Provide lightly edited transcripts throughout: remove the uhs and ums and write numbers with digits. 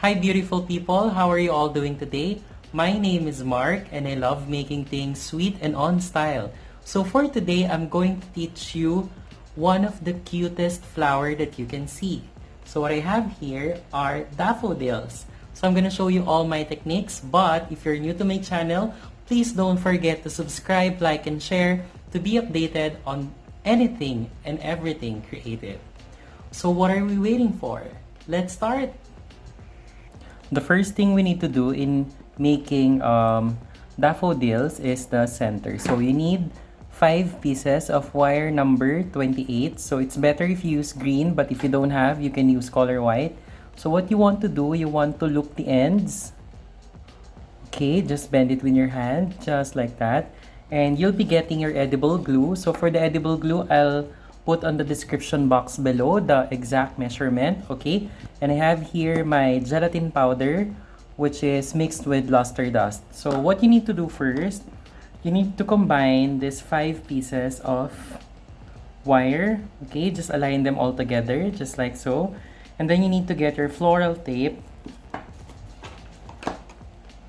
Hi beautiful people, how are you all doing today? My name is Mark and I love making things sweet and on style. So for today, I'm going to teach you one of the cutest flower that you can see. So what I have here are daffodils. So I'm going to show you all my techniques, but if you're new to my channel, please don't forget to subscribe, like, and share to be updated on anything and everything creative. So what are we waiting for? Let's start! The first thing we need to do in making daffodils is the center. So you need 5 pieces of wire number 28. So it's better if you use green, but if you don't have, you can use color white. So what you want to do, you want to loop the ends. Okay, just bend it with your hand, just like that. And you'll be getting your edible glue. So for the edible glue, I'll put on the description box below the exact measurement, okay? And I have here my gelatin powder, which is mixed with luster dust. So what you need to do first, you need to combine these 5 pieces of wire, okay? Just align them all together, just like so. And then you need to get your floral tape,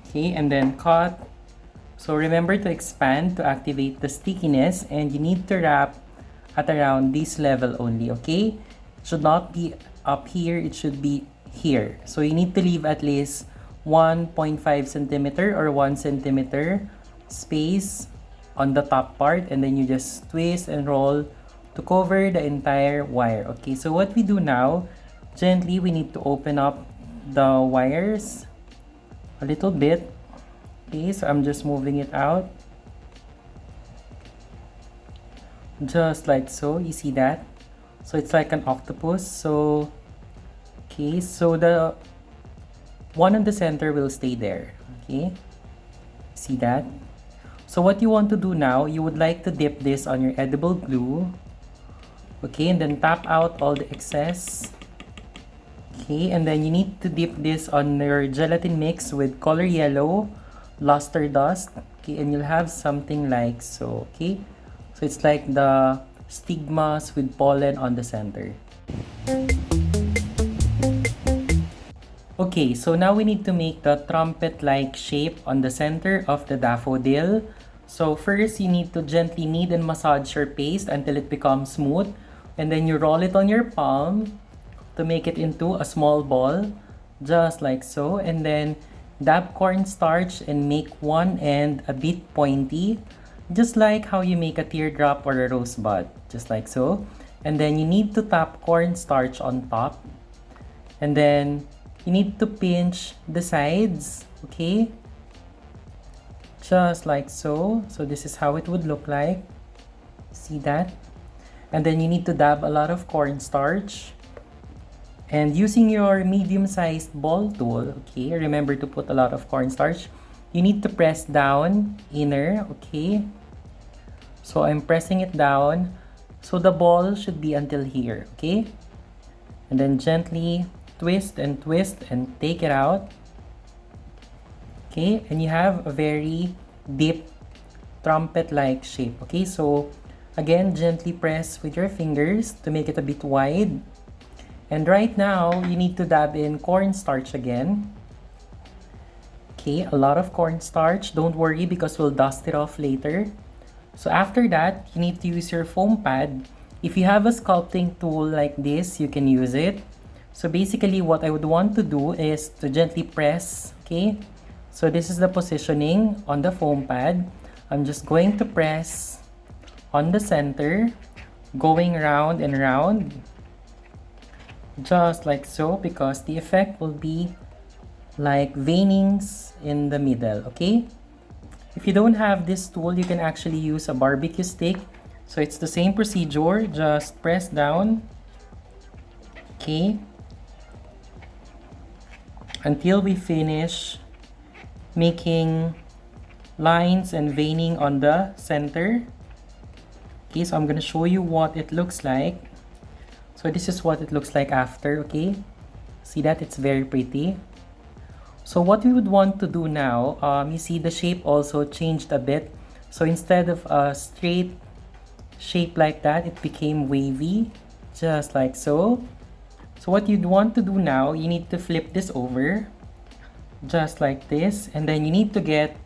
okay? And then cut. So remember to expand to activate the stickiness, and you need to wrap at around this level only, okay? It should not be up here, it should be here. So you need to leave at least 1.5 centimeter or 1 centimeter space on the top part, and then you just twist and roll to cover the entire wire, okay? So what we do now, gently we need to open up the wires a little bit, okay? So I'm just moving it out. Just like so, you see that? So it's like an octopus. So, okay, so the one in the center will stay there, okay? See that? So what you want to do now, you would like to dip this on your edible glue, okay? And then tap out all the excess, okay? And then you need to dip this on your gelatin mix with color yellow, luster dust, okay? And you'll have something like so, okay? So it's like the stigmas with pollen on the center. Okay, so now we need to make the trumpet-like shape on the center of the daffodil. So first, you need to gently knead and massage your paste until it becomes smooth. And then you roll it on your palm to make it into a small ball, just like so. And then dab cornstarch and make one end a bit pointy, just like how you make a teardrop or a rosebud, just like so. And then you need to tap cornstarch on top. And then you need to pinch the sides, okay? Just like so. So this is how it would look like. See that? And then you need to dab a lot of cornstarch. And using your medium-sized ball tool, okay? Remember to put a lot of cornstarch. You need to press down inner, okay? So I'm pressing it down. So the ball should be until here, okay? And then gently twist and take it out. Okay, and you have a very deep trumpet-like shape, okay? So again, gently press with your fingers to make it a bit wide. And right now, you need to dab in cornstarch again. Okay, a lot of cornstarch. Don't worry because we'll dust it off later. So after that, you need to use your foam pad. If you have a sculpting tool like this, you can use it. So basically, what I would want to do is to gently press, okay? So this is the positioning on the foam pad. I'm just going to press on the center, going round and round, just like so, because the effect will be like veinings in the middle, okay? If you don't have this tool, you can actually use a Bbq stick. So it's the same procedure, just press down, okay, until we finish making lines and veining on the center. Okay, so I'm gonna show you what it looks like. So this is what it looks like after, okay? See that? It's very pretty. So what we would want to do now, you see the shape also changed a bit. So instead of a straight shape like that, it became wavy, just like so. So what you'd want to do now, you need to flip this over, just like this, and then you need to get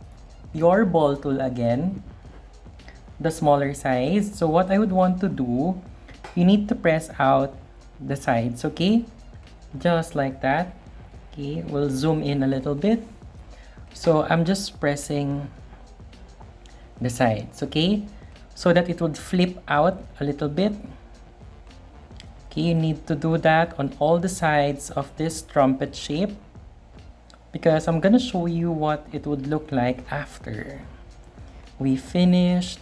your ball tool again, the smaller size. So what I would want to do, you need to press out the sides, okay? Just like that. Okay, we'll zoom in a little bit. So I'm just pressing the sides, okay? So that it would flip out a little bit. Okay, you need to do that on all the sides of this trumpet shape, because I'm gonna show you what it would look like after we finished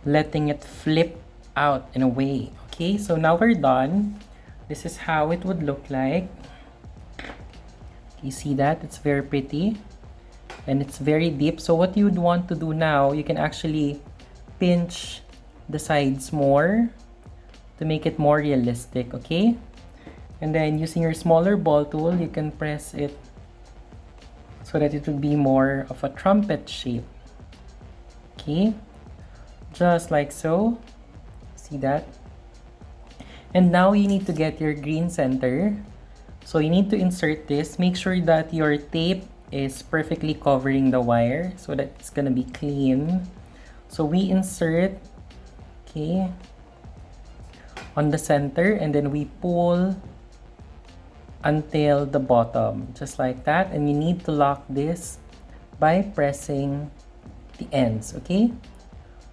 letting it flip out in a way. Okay, so now we're done. This is how it would look like. You see that? It's very pretty and it's very deep. So what you would want to do now, you can actually pinch the sides more to make it more realistic, okay? And then using your smaller ball tool, you can press it so that it would be more of a trumpet shape. Okay, just like so. See that? And now you need to get your green center. So you need to insert this. Make sure that your tape is perfectly covering the wire so that it's gonna be clean. So we insert, okay, on the center, and then we pull until the bottom, just like that. And you need to lock this by pressing the ends, okay?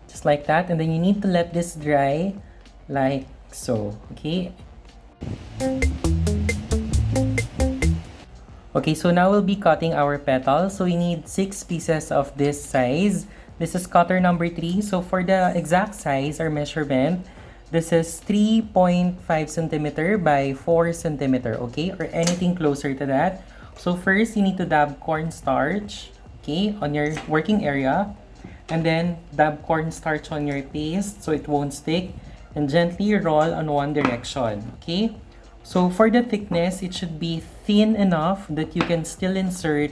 Just like that. And then you need to let this dry like so, okay? Okay, so now we'll be cutting our petals. So we need 6 pieces of this size. This is cutter number 3. So for the exact size or measurement, this is 3.5 centimeter by 4 centimeter, okay? Or anything closer to that. So first, you need to dab cornstarch, okay, on your working area. And then dab cornstarch on your paste so it won't stick. And gently roll on one direction, okay? So for the thickness, it should be thin enough that you can still insert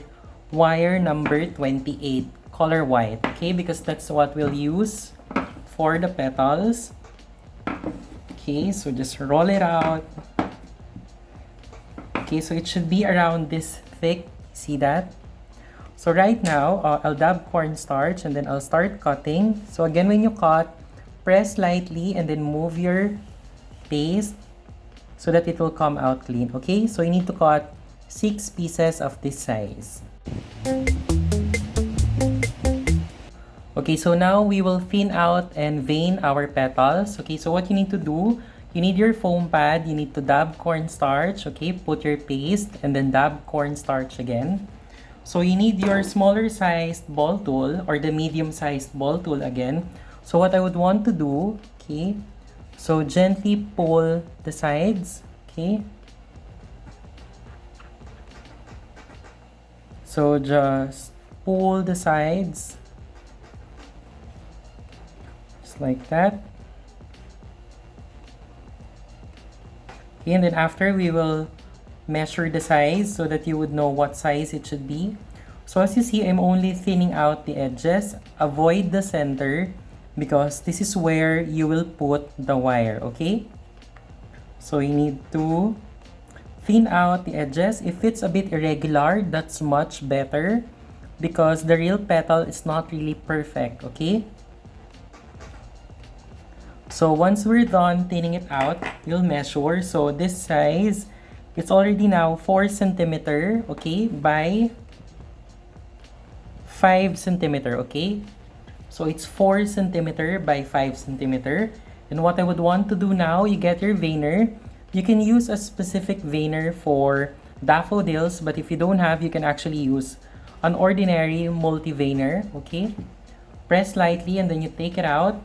wire number 28, color white, okay? Because that's what we'll use for the petals. Okay, so just roll it out. Okay, so it should be around this thick. See that? So right now, I'll dab cornstarch and then I'll start cutting. So again, when you cut, press lightly and then move your paste so that it will come out clean. Okay, so you need to cut 6 pieces of this size. Okay, so now we will thin out and vein our petals. Okay, so what you need to do, you need your foam pad, you need to dab cornstarch, okay, put your paste and then dab cornstarch again. So you need your smaller sized ball tool or the medium sized ball tool again. So what I would want to do, okay, so gently pull the sides, okay. So just pull the sides, just like that. Okay, and then after we will measure the size so that you would know what size it should be. So as you see, I'm only thinning out the edges. Avoid the center because this is where you will put the wire, okay? So you need to thin out the edges. If it's a bit irregular, that's much better because the real petal is not really perfect, okay? So once we're done thinning it out, you'll measure. So this size, it's already now 4 centimeter, okay, by 5 centimeter, okay? So it's 4 centimeter by 5 centimeter. And what I would want to do now, you get your veiner. You can use a specific veiner for daffodils, but if you don't have, you can actually use an ordinary multi-veiner, okay? Press lightly and then you take it out.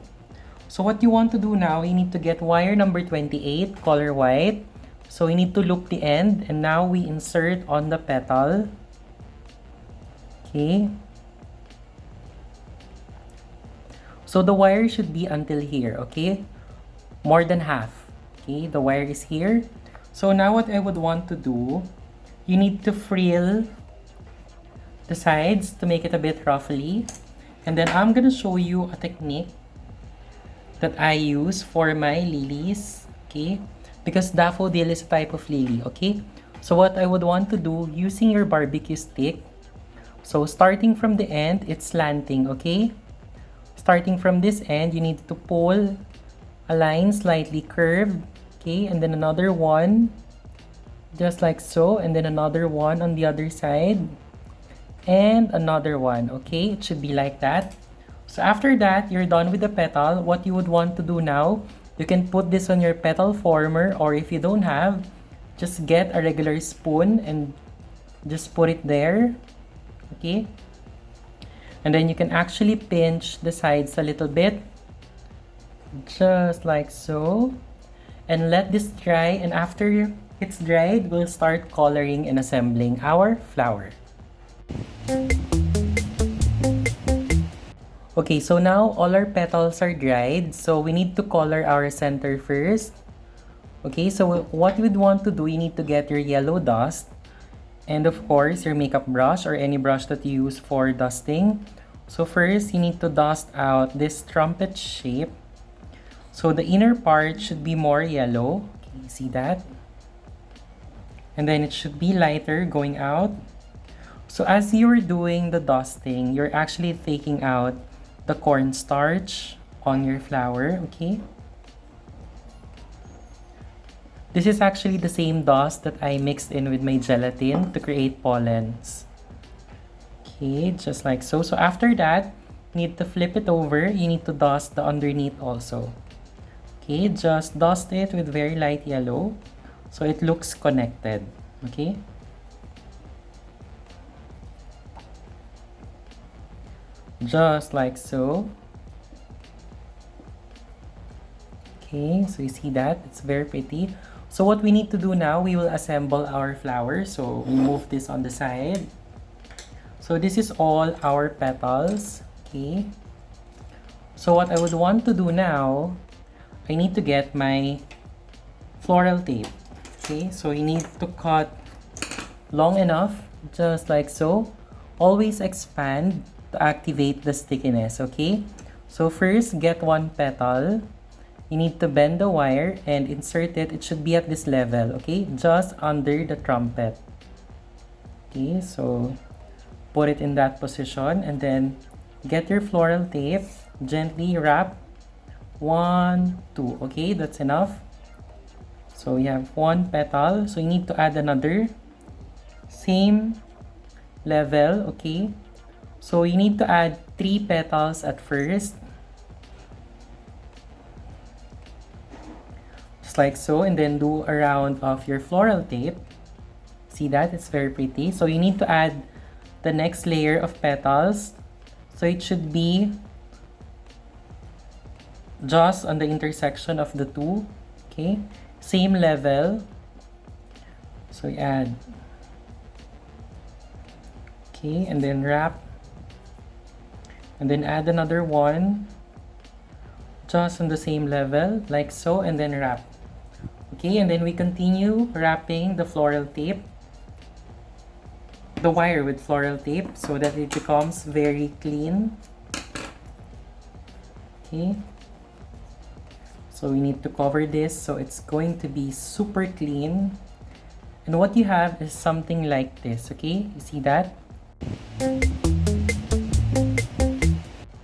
So what you want to do now, you need to get wire number 28, color white. So you need to loop the end and now we insert on the petal. Okay. So the wire should be until here, okay? More than half. Okay, the wire is here. So now what I would want to do, you need to frill the sides to make it a bit roughly. And then I'm gonna show you a technique that I use for my lilies, okay? because daffodil is a type of lily, okay? So what I would want to do, using your barbecue stick, so starting from the end, it's slanting, okay? Starting from this end, you need to pull a line slightly curved, okay? And then another one, just like so, and then another one on the other side, and another one, okay? It should be like that. So after that, you're done with the petal. What you would want to do now, you can put this on your petal former, or if you don't have, just get a regular spoon and just put it there, okay? And then you can actually pinch the sides a little bit, just like so, and let this dry. And after it's dried, we'll start coloring and assembling our flower. Okay, so now all our petals are dried, so we need to color our center first. Okay, so what we'd want to do, you need to get your yellow dust, and of course your makeup brush or any brush that you use for dusting. So first, you need to dust out this trumpet shape. So the inner part should be more yellow. Okay, see that? And then it should be lighter going out. So as you're doing the dusting, you're actually taking out the cornstarch on your flower, okay? This is actually the same dust that I mixed in with my gelatin to create pollens. Okay, just like so. So after that, you need to flip it over. You need to dust the underneath also. Okay, just dust it with very light yellow so it looks connected, okay? Just like so. Okay, so you see that? It's very pretty. So what we need to do now, we will assemble our flower. So we move this on the side. So this is all our petals, okay? So what I would want to do now, I need to get my floral tape, okay? So you need to cut long enough, just like so. Always expand to activate the stickiness, okay? So first, get one petal. You need to bend the wire and insert it. It should be at this level, okay? Just under the trumpet. Okay, so put it in that position and then get your floral tape. Gently wrap 1, 2, okay? That's enough. So you have one petal. So you need to add another. Same level, okay? So you need to add 3 petals at first. Just like so, and then do a round of your floral tape. See that? It's very pretty. So you need to add the next layer of petals. So it should be just on the intersection of the two, okay? Same level. So you add, okay, and then wrap, and then add another one just on the same level, like so, and then wrap. Okay, and then we continue wrapping the floral tape, the wire with floral tape, so that it becomes very clean. Okay, so we need to cover this so it's going to be super clean. And what you have is something like this, okay? You see that?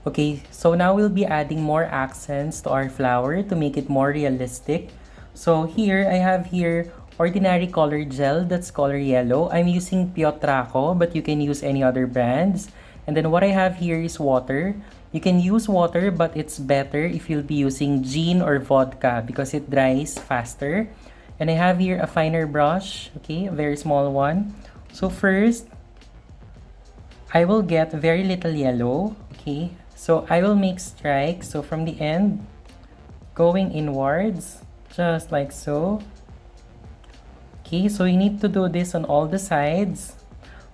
Okay, so now we'll be adding more accents to our flower to make it more realistic. So here, I have here ordinary color gel that's color yellow. I'm using Piotraco, but you can use any other brands. And then what I have here is water. You can use water, but it's better if you'll be using gin or vodka because it dries faster. And I have here a finer brush, okay, a very small one. So first, I will get very little yellow, okay. So I will make strikes. So from the end, going inwards, just like so. Okay, so you need to do this on all the sides,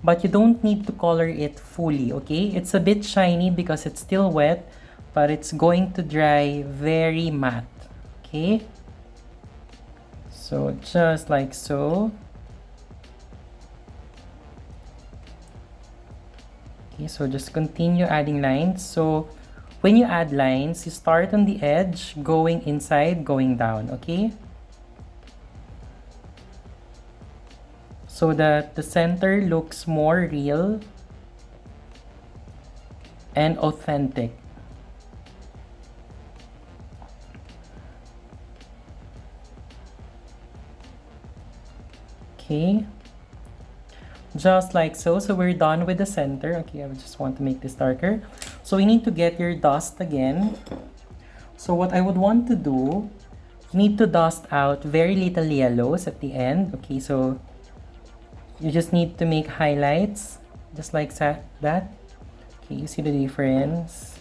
but you don't need to color it fully, okay? It's a bit shiny because it's still wet, but it's going to dry very matte, okay? So just like so. Okay, so just continue adding lines. So when you add lines, you start on the edge, going inside, going down, okay? so that the center looks more real and authentic. Okay, just like so. So we're done with the center. Okay, I just want to make this darker. So we need to get your dust again. So what I would want to do, you need to dust out very little yellows at the end. Okay, so you just need to make highlights just like that. Okay, you see the difference.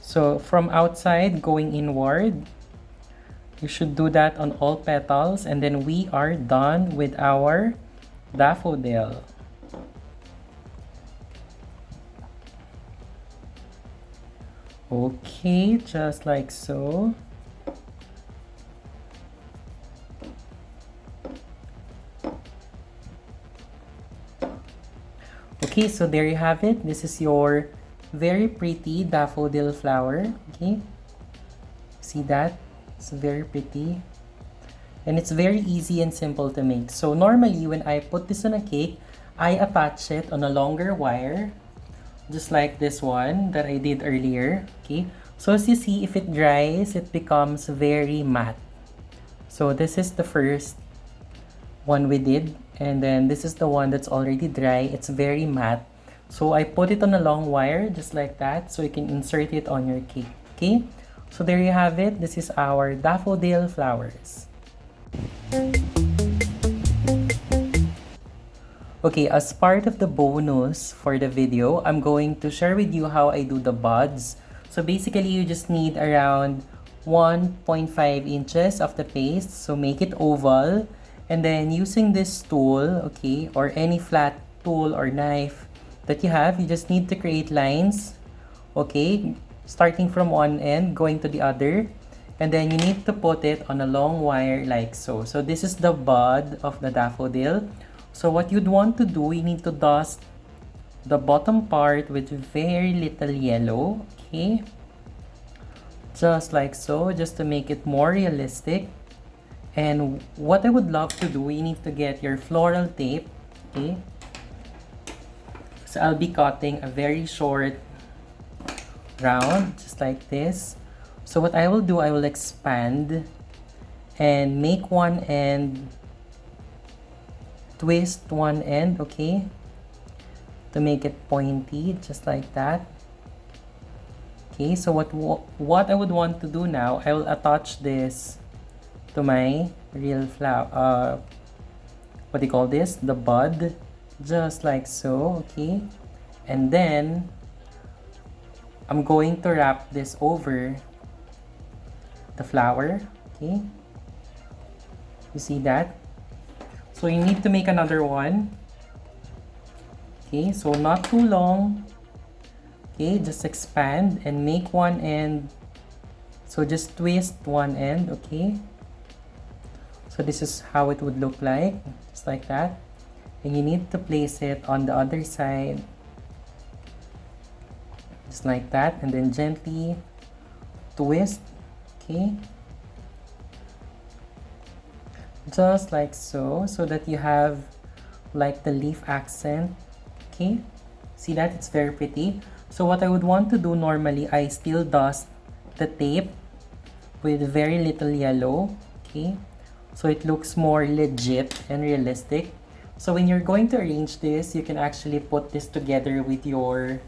So from outside going inward, you should do that on all petals, and then we are done with our daffodil. Okay, just like so. Okay, so there you have it. This is your very pretty daffodil flower. Okay, see that? It's very pretty. And it's very easy and simple to make. So normally when I put this on a cake, I attach it on a longer wire, just like this one that I did earlier. Okay, so as you see, if it dries, it becomes very matte. So this is the first one we did, and then this is the one that's already dry. It's very matte. So I put it on a long wire just like that, so you can insert it on your cake. Okay, so there you have it. This is our daffodil flowers. Okay, as part of the bonus for the video, I'm going to share with you how I do the buds. So basically, you just need around 1.5 inches of the paste. So make it oval. And then using this tool, okay, or any flat tool or knife that you have, you just need to create lines, okay, starting from one end, going to the other. And then you need to put it on a long wire like so. So this is the bud of the daffodil. So what you'd want to do, you need to dust the bottom part with very little yellow, okay? Just like so, just to make it more realistic. And what I would love to do, you need to get your floral tape, okay? So I'll be cutting a very short round, just like this. So what I will do, I will expand and make one end, twist one end, okay, to make it pointy, just like that. Okay, so what I would want to do now, I will attach this to my real flower, what do you call this, the bud, just like so, okay. And then I'm going to wrap this over the flower, okay. You see that? So you need to make another one. Okay, so not too long. Okay, just expand and make one end. So just twist one end, okay. So this is how it would look like, just like that. And you need to place it on the other side, just like that, and then gently twist, okay. Just like so, so that you have like the leaf accent, okay. See that? It's very pretty. So what I would want to do normally, I still dust the tape with very little yellow, okay, so it looks more legit and realistic. So when you're going to arrange this, you can actually put this together with your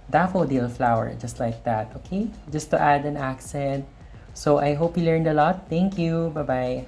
daffodil flower, just like that, okay, just to add an accent. So I hope you learned a lot. Thank you. Bye-bye.